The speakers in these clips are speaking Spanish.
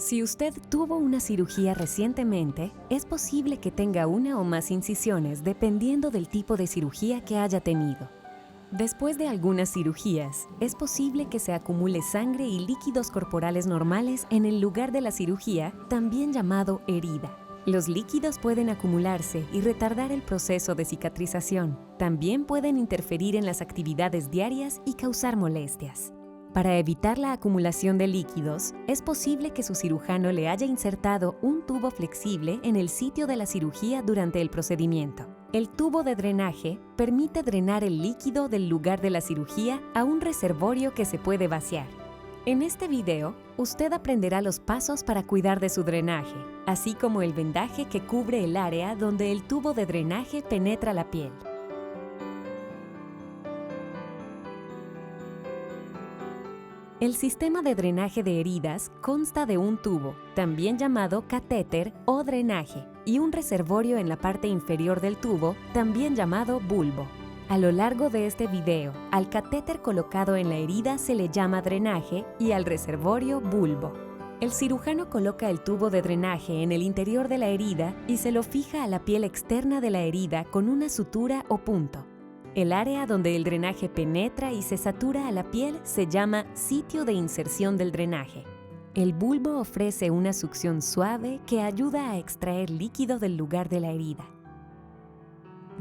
Si usted tuvo una cirugía recientemente, es posible que tenga una o más incisiones dependiendo del tipo de cirugía que haya tenido. Después de algunas cirugías, es posible que se acumule sangre y líquidos corporales normales en el lugar de la cirugía, también llamado herida. Los líquidos pueden acumularse y retardar el proceso de cicatrización. También pueden interferir en las actividades diarias y causar molestias. Para evitar la acumulación de líquidos, es posible que su cirujano le haya insertado un tubo flexible en el sitio de la cirugía durante el procedimiento. El tubo de drenaje permite drenar el líquido del lugar de la cirugía a un reservorio que se puede vaciar. En este video, usted aprenderá los pasos para cuidar de su drenaje, así como el vendaje que cubre el área donde el tubo de drenaje penetra la piel. El sistema de drenaje de heridas consta de un tubo, también llamado catéter o drenaje, y un reservorio en la parte inferior del tubo, también llamado bulbo. A lo largo de este video, al catéter colocado en la herida se le llama drenaje y al reservorio bulbo. El cirujano coloca el tubo de drenaje en el interior de la herida y se lo fija a la piel externa de la herida con una sutura o punto. El área donde el drenaje penetra y se satura a la piel se llama sitio de inserción del drenaje. El bulbo ofrece una succión suave que ayuda a extraer líquido del lugar de la herida.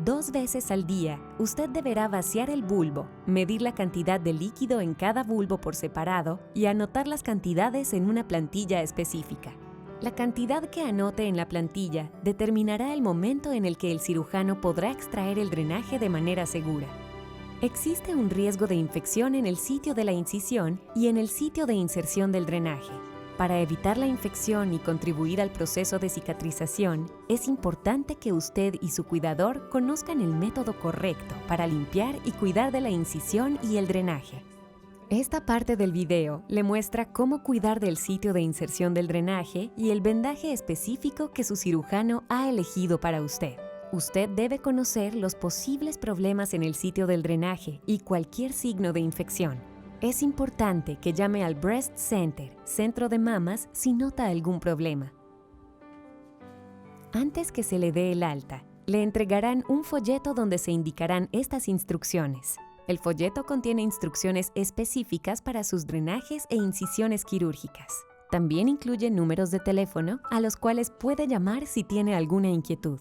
2 veces al día, usted deberá vaciar el bulbo, medir la cantidad de líquido en cada bulbo por separado y anotar las cantidades en una plantilla específica. La cantidad que anote en la plantilla determinará el momento en el que el cirujano podrá extraer el drenaje de manera segura. Existe un riesgo de infección en el sitio de la incisión y en el sitio de inserción del drenaje. Para evitar la infección y contribuir al proceso de cicatrización, es importante que usted y su cuidador conozcan el método correcto para limpiar y cuidar de la incisión y el drenaje. Esta parte del video le muestra cómo cuidar del sitio de inserción del drenaje y el vendaje específico que su cirujano ha elegido para usted. Usted debe conocer los posibles problemas en el sitio del drenaje y cualquier signo de infección. Es importante que llame al Breast Center, centro de mamas, si nota algún problema. Antes que se le dé el alta, le entregarán un folleto donde se indicarán estas instrucciones. El folleto contiene instrucciones específicas para sus drenajes e incisiones quirúrgicas. También incluye números de teléfono a los cuales puede llamar si tiene alguna inquietud.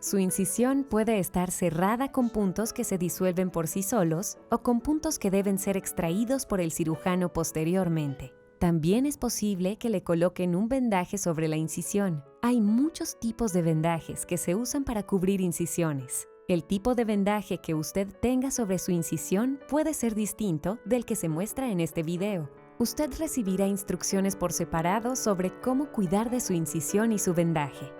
Su incisión puede estar cerrada con puntos que se disuelven por sí solos o con puntos que deben ser extraídos por el cirujano posteriormente. También es posible que le coloquen un vendaje sobre la incisión. Hay muchos tipos de vendajes que se usan para cubrir incisiones. El tipo de vendaje que usted tenga sobre su incisión puede ser distinto del que se muestra en este video. Usted recibirá instrucciones por separado sobre cómo cuidar de su incisión y su vendaje.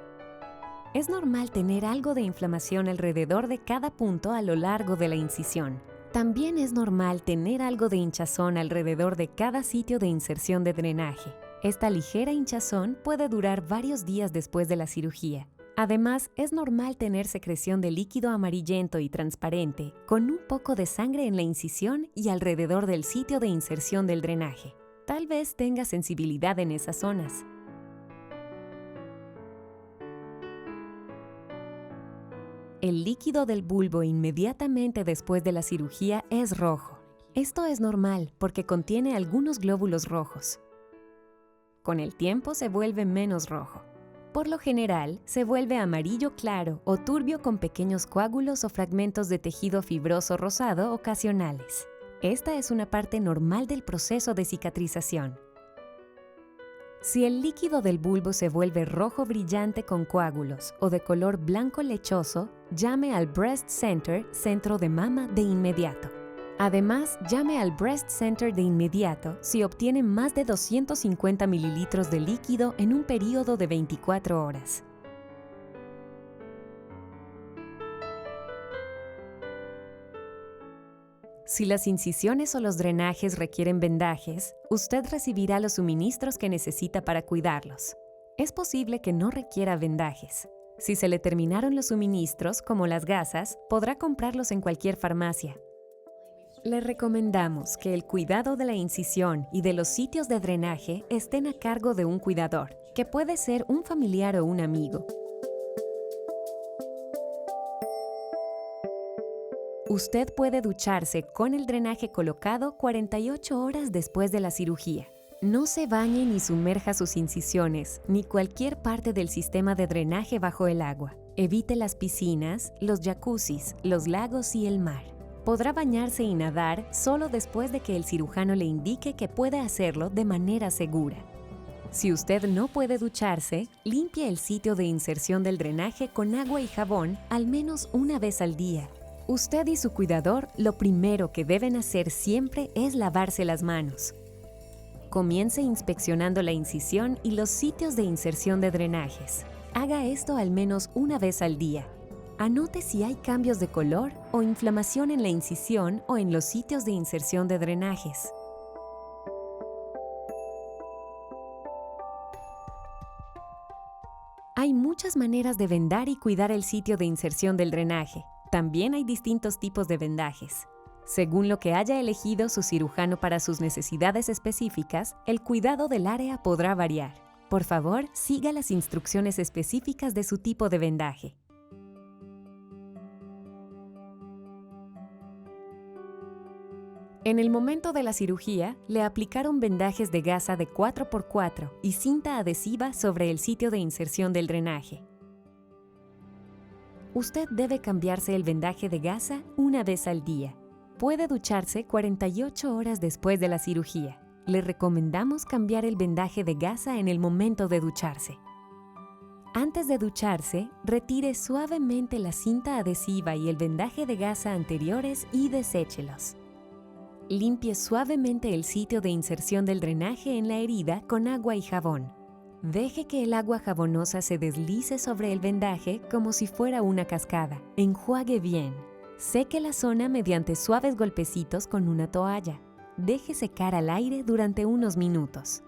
Es normal tener algo de inflamación alrededor de cada punto a lo largo de la incisión. También es normal tener algo de hinchazón alrededor de cada sitio de inserción de drenaje. Esta ligera hinchazón puede durar varios días después de la cirugía. Además, es normal tener secreción de líquido amarillento y transparente, con un poco de sangre en la incisión y alrededor del sitio de inserción del drenaje. Tal vez tenga sensibilidad en esas zonas. El líquido del bulbo inmediatamente después de la cirugía es rojo. Esto es normal porque contiene algunos glóbulos rojos. Con el tiempo se vuelve menos rojo. Por lo general, se vuelve amarillo claro o turbio con pequeños coágulos o fragmentos de tejido fibroso rosado ocasionales. Esta es una parte normal del proceso de cicatrización. Si el líquido del bulbo se vuelve rojo brillante con coágulos o de color blanco lechoso, llame al Breast Center, centro de mama, de inmediato. Además, llame al Breast Center de inmediato si obtiene más de 250 mililitros de líquido en un período de 24 horas. Si las incisiones o los drenajes requieren vendajes, usted recibirá los suministros que necesita para cuidarlos. Es posible que no requiera vendajes. Si se le terminaron los suministros, como las gasas, podrá comprarlos en cualquier farmacia. Le recomendamos que el cuidado de la incisión y de los sitios de drenaje estén a cargo de un cuidador, que puede ser un familiar o un amigo. Usted puede ducharse con el drenaje colocado 48 horas después de la cirugía. No se bañe ni sumerja sus incisiones, ni cualquier parte del sistema de drenaje bajo el agua. Evite las piscinas, los jacuzzis, los lagos y el mar. Podrá bañarse y nadar solo después de que el cirujano le indique que puede hacerlo de manera segura. Si usted no puede ducharse, limpie el sitio de inserción del drenaje con agua y jabón al menos una vez al día. Usted y su cuidador lo primero que deben hacer siempre es lavarse las manos. Comience inspeccionando la incisión y los sitios de inserción de drenajes. Haga esto al menos una vez al día. Anote si hay cambios de color o inflamación en la incisión o en los sitios de inserción de drenajes. Hay muchas maneras de vendar y cuidar el sitio de inserción del drenaje. También hay distintos tipos de vendajes. Según lo que haya elegido su cirujano para sus necesidades específicas, el cuidado del área podrá variar. Por favor, siga las instrucciones específicas de su tipo de vendaje. En el momento de la cirugía, le aplicaron vendajes de gasa de 4x4 y cinta adhesiva sobre el sitio de inserción del drenaje. Usted debe cambiarse el vendaje de gasa una vez al día. Puede ducharse 48 horas después de la cirugía. Le recomendamos cambiar el vendaje de gasa en el momento de ducharse. Antes de ducharse, retire suavemente la cinta adhesiva y el vendaje de gasa anteriores y deséchelos. Limpie suavemente el sitio de inserción del drenaje en la herida con agua y jabón. Deje que el agua jabonosa se deslice sobre el vendaje como si fuera una cascada. Enjuague bien. Seque la zona mediante suaves golpecitos con una toalla. Deje secar al aire durante unos minutos.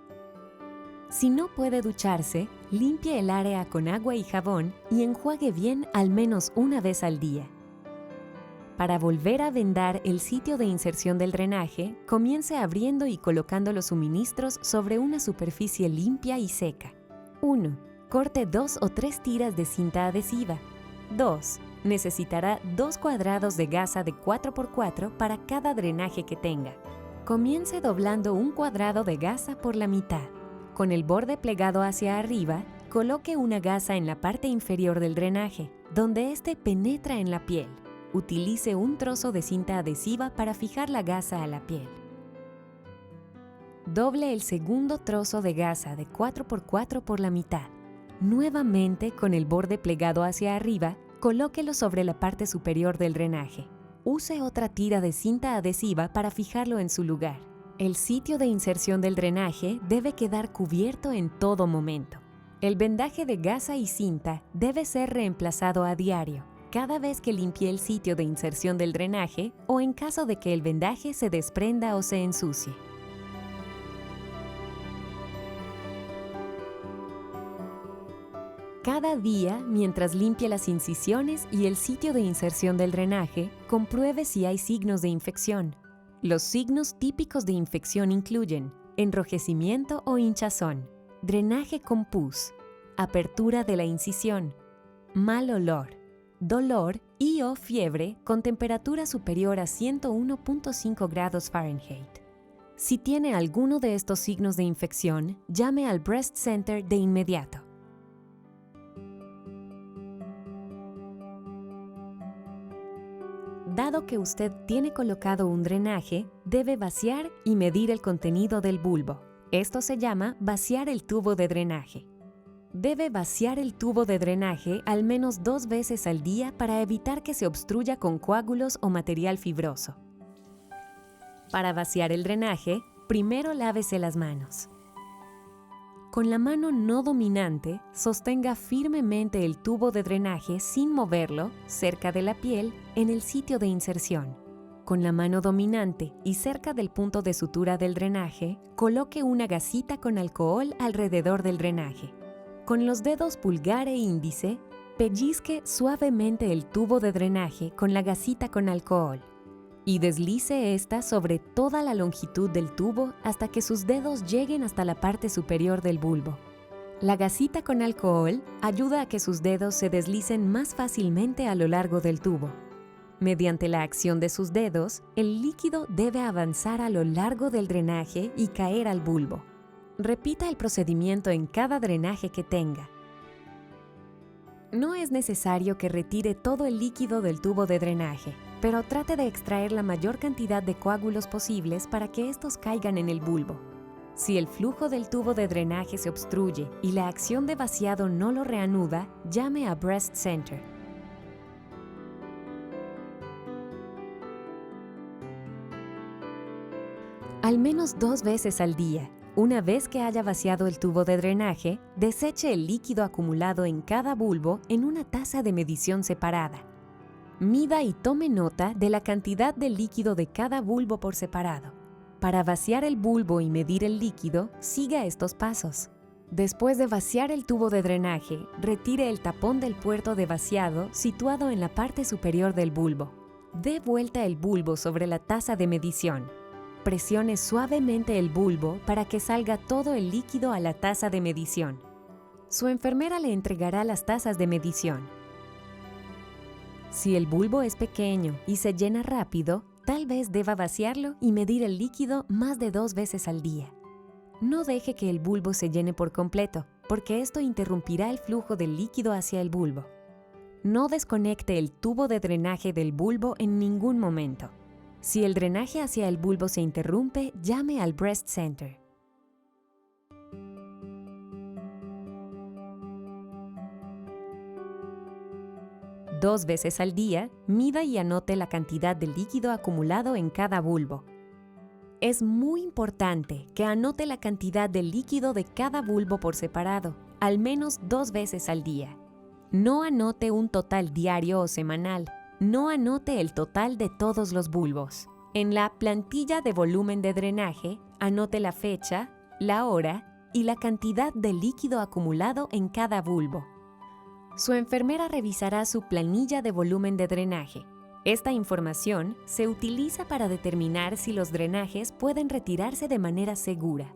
Si no puede ducharse, limpie el área con agua y jabón y enjuague bien al menos una vez al día. Para volver a vendar el sitio de inserción del drenaje, comience abriendo y colocando los suministros sobre una superficie limpia y seca. 1. Corte 2 o 3 tiras de cinta adhesiva. 2. Necesitará 2 cuadrados de gasa de 4x4 para cada drenaje que tenga. Comience doblando un cuadrado de gasa por la mitad. Con el borde plegado hacia arriba, coloque una gasa en la parte inferior del drenaje, donde éste penetra en la piel. Utilice un trozo de cinta adhesiva para fijar la gasa a la piel. Doble el segundo trozo de gasa de 4x4 por la mitad. Nuevamente, con el borde plegado hacia arriba, colóquelo sobre la parte superior del drenaje. Use otra tira de cinta adhesiva para fijarlo en su lugar. El sitio de inserción del drenaje debe quedar cubierto en todo momento. El vendaje de gasa y cinta debe ser reemplazado a diario, cada vez que limpie el sitio de inserción del drenaje o en caso de que el vendaje se desprenda o se ensucie. Cada día, mientras limpie las incisiones y el sitio de inserción del drenaje, compruebe si hay signos de infección. Los signos típicos de infección incluyen enrojecimiento o hinchazón, drenaje con pus, apertura de la incisión, mal olor, dolor y o fiebre con temperatura superior a 101.5 grados Fahrenheit. Si tiene alguno de estos signos de infección, llame al Breast Center de inmediato. Dado que usted tiene colocado un drenaje, debe vaciar y medir el contenido del bulbo. Esto se llama vaciar el tubo de drenaje. Debe vaciar el tubo de drenaje al menos 2 veces al día para evitar que se obstruya con coágulos o material fibroso. Para vaciar el drenaje, primero lávese las manos. Con la mano no dominante, sostenga firmemente el tubo de drenaje sin moverlo cerca de la piel en el sitio de inserción. Con la mano dominante y cerca del punto de sutura del drenaje, coloque una gasita con alcohol alrededor del drenaje. Con los dedos pulgar e índice, pellizque suavemente el tubo de drenaje con la gasita con alcohol. y deslice esta sobre toda la longitud del tubo hasta que sus dedos lleguen hasta la parte superior del bulbo. La gasita con alcohol ayuda a que sus dedos se deslicen más fácilmente a lo largo del tubo. Mediante la acción de sus dedos, el líquido debe avanzar a lo largo del drenaje y caer al bulbo. Repita el procedimiento en cada drenaje que tenga. No es necesario que retire todo el líquido del tubo de drenaje, pero trate de extraer la mayor cantidad de coágulos posibles para que estos caigan en el bulbo. Si el flujo del tubo de drenaje se obstruye y la acción de vaciado no lo reanuda, llame a Breast Center. Al menos 2 veces al día, una vez que haya vaciado el tubo de drenaje, deseche el líquido acumulado en cada bulbo en una taza de medición separada. Mida y tome nota de la cantidad de líquido de cada bulbo por separado. Para vaciar el bulbo y medir el líquido, siga estos pasos. Después de vaciar el tubo de drenaje, retire el tapón del puerto de vaciado situado en la parte superior del bulbo. Dé vuelta el bulbo sobre la taza de medición. Presione suavemente el bulbo para que salga todo el líquido a la taza de medición. Su enfermera le entregará las tazas de medición. Si el bulbo es pequeño y se llena rápido, tal vez deba vaciarlo y medir el líquido más de 2 veces al día. No deje que el bulbo se llene por completo, porque esto interrumpirá el flujo del líquido hacia el bulbo. No desconecte el tubo de drenaje del bulbo en ningún momento. Si el drenaje hacia el bulbo se interrumpe, llame al Breast Center. Dos veces al día, mida y anote la cantidad de líquido acumulado en cada bulbo. Es muy importante que anote la cantidad de líquido de cada bulbo por separado, al menos 2 veces al día. No anote un total diario o semanal. No anote el total de todos los bulbos. En la plantilla de volumen de drenaje, anote la fecha, la hora y la cantidad de líquido acumulado en cada bulbo. Su enfermera revisará su planilla de volumen de drenaje. Esta información se utiliza para determinar si los drenajes pueden retirarse de manera segura.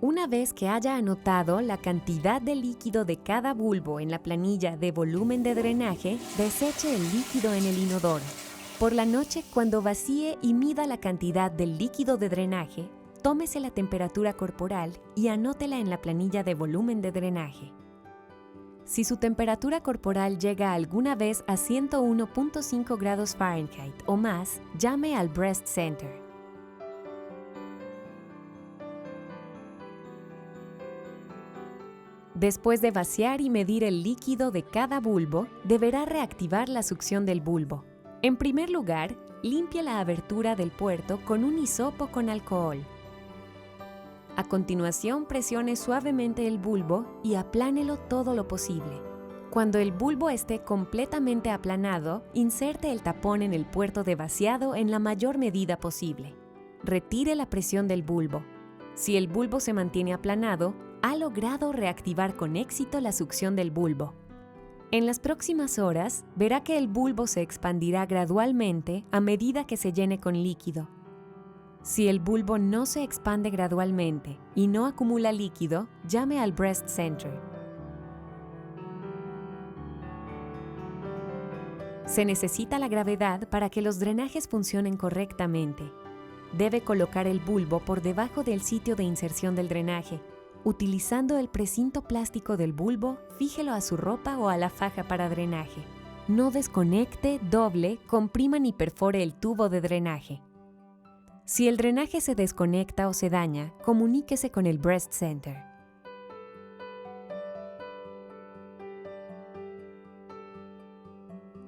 Una vez que haya anotado la cantidad de líquido de cada bulbo en la planilla de volumen de drenaje, deseche el líquido en el inodoro. Por la noche, cuando vacíe y mida la cantidad del líquido de drenaje, tómese la temperatura corporal y anótela en la planilla de volumen de drenaje. Si su temperatura corporal llega alguna vez a 101.5 grados Fahrenheit o más, llame al Breast Center. Después de vaciar y medir el líquido de cada bulbo, deberá reactivar la succión del bulbo. En primer lugar, limpie la abertura del puerto con un hisopo con alcohol. A continuación, presione suavemente el bulbo y aplánelo todo lo posible. Cuando el bulbo esté completamente aplanado, inserte el tapón en el puerto de vaciado en la mayor medida posible. Retire la presión del bulbo. Si el bulbo se mantiene aplanado, ha logrado reactivar con éxito la succión del bulbo. En las próximas horas, verá que el bulbo se expandirá gradualmente a medida que se llene con líquido. Si el bulbo no se expande gradualmente y no acumula líquido, llame al Breast Center. Se necesita la gravedad para que los drenajes funcionen correctamente. Debe colocar el bulbo por debajo del sitio de inserción del drenaje. Utilizando el precinto plástico del bulbo, fíjelo a su ropa o a la faja para drenaje. No desconecte, doble, comprima ni perfore el tubo de drenaje. Si el drenaje se desconecta o se daña, comuníquese con el Breast Center.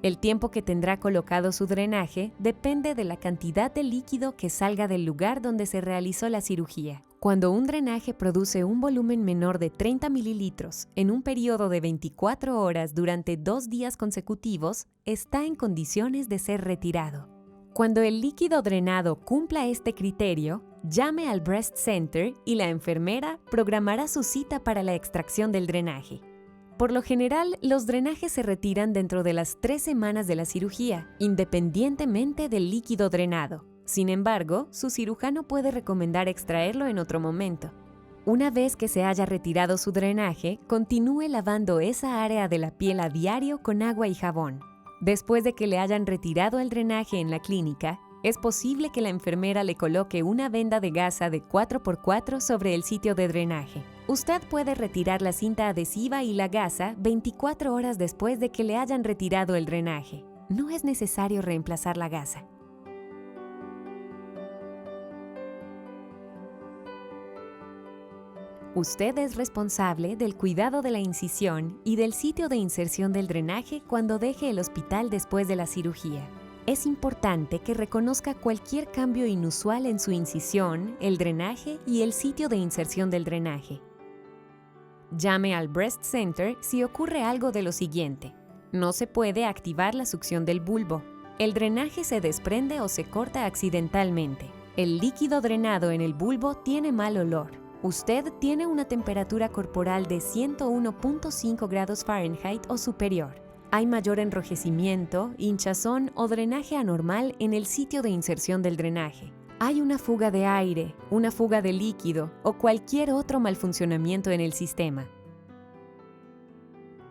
El tiempo que tendrá colocado su drenaje depende de la cantidad de líquido que salga del lugar donde se realizó la cirugía. Cuando un drenaje produce un volumen menor de 30 mililitros en un periodo de 24 horas durante 2 días consecutivos, está en condiciones de ser retirado. Cuando el líquido drenado cumpla este criterio, llame al Breast Center y la enfermera programará su cita para la extracción del drenaje. Por lo general, los drenajes se retiran dentro de las 3 semanas de la cirugía, independientemente del líquido drenado. Sin embargo, su cirujano puede recomendar extraerlo en otro momento. Una vez que se haya retirado su drenaje, continúe lavando esa área de la piel a diario con agua y jabón. Después de que le hayan retirado el drenaje en la clínica, es posible que la enfermera le coloque una venda de gasa de 4x4 sobre el sitio de drenaje. Usted puede retirar la cinta adhesiva y la gasa 24 horas después de que le hayan retirado el drenaje. No es necesario reemplazar la gasa. Usted es responsable del cuidado de la incisión y del sitio de inserción del drenaje cuando deje el hospital después de la cirugía. Es importante que reconozca cualquier cambio inusual en su incisión, el drenaje y el sitio de inserción del drenaje. Llame al Breast Center si ocurre algo de lo siguiente. No se puede activar la succión del bulbo. El drenaje se desprende o se corta accidentalmente. El líquido drenado en el bulbo tiene mal olor. Usted tiene una temperatura corporal de 101.5 grados Fahrenheit o superior. Hay mayor enrojecimiento, hinchazón o drenaje anormal en el sitio de inserción del drenaje. Hay una fuga de aire, una fuga de líquido o cualquier otro malfuncionamiento en el sistema.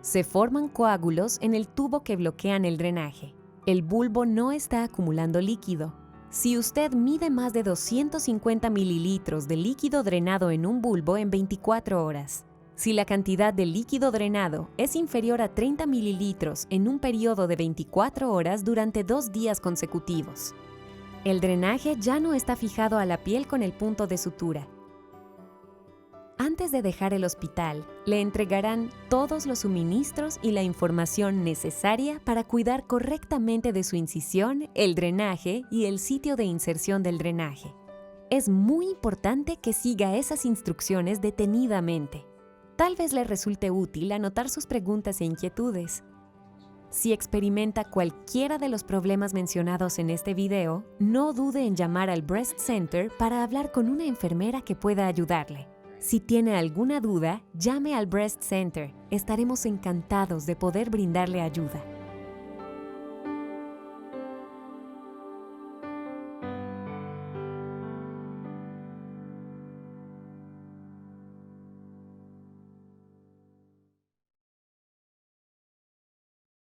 Se forman coágulos en el tubo que bloquean el drenaje. El bulbo no está acumulando líquido. Si usted mide más de 250 mililitros de líquido drenado en un bulbo en 24 horas, si la cantidad de líquido drenado es inferior a 30 mililitros en un periodo de 24 horas durante 2 días consecutivos, el drenaje ya no está fijado a la piel con el punto de sutura. Antes de dejar el hospital, le entregarán todos los suministros y la información necesaria para cuidar correctamente de su incisión, el drenaje y el sitio de inserción del drenaje. Es muy importante que siga esas instrucciones detenidamente. Tal vez le resulte útil anotar sus preguntas e inquietudes. Si experimenta cualquiera de los problemas mencionados en este video, no dude en llamar al Breast Center para hablar con una enfermera que pueda ayudarle. Si tiene alguna duda, llame al Breast Center. Estaremos encantados de poder brindarle ayuda.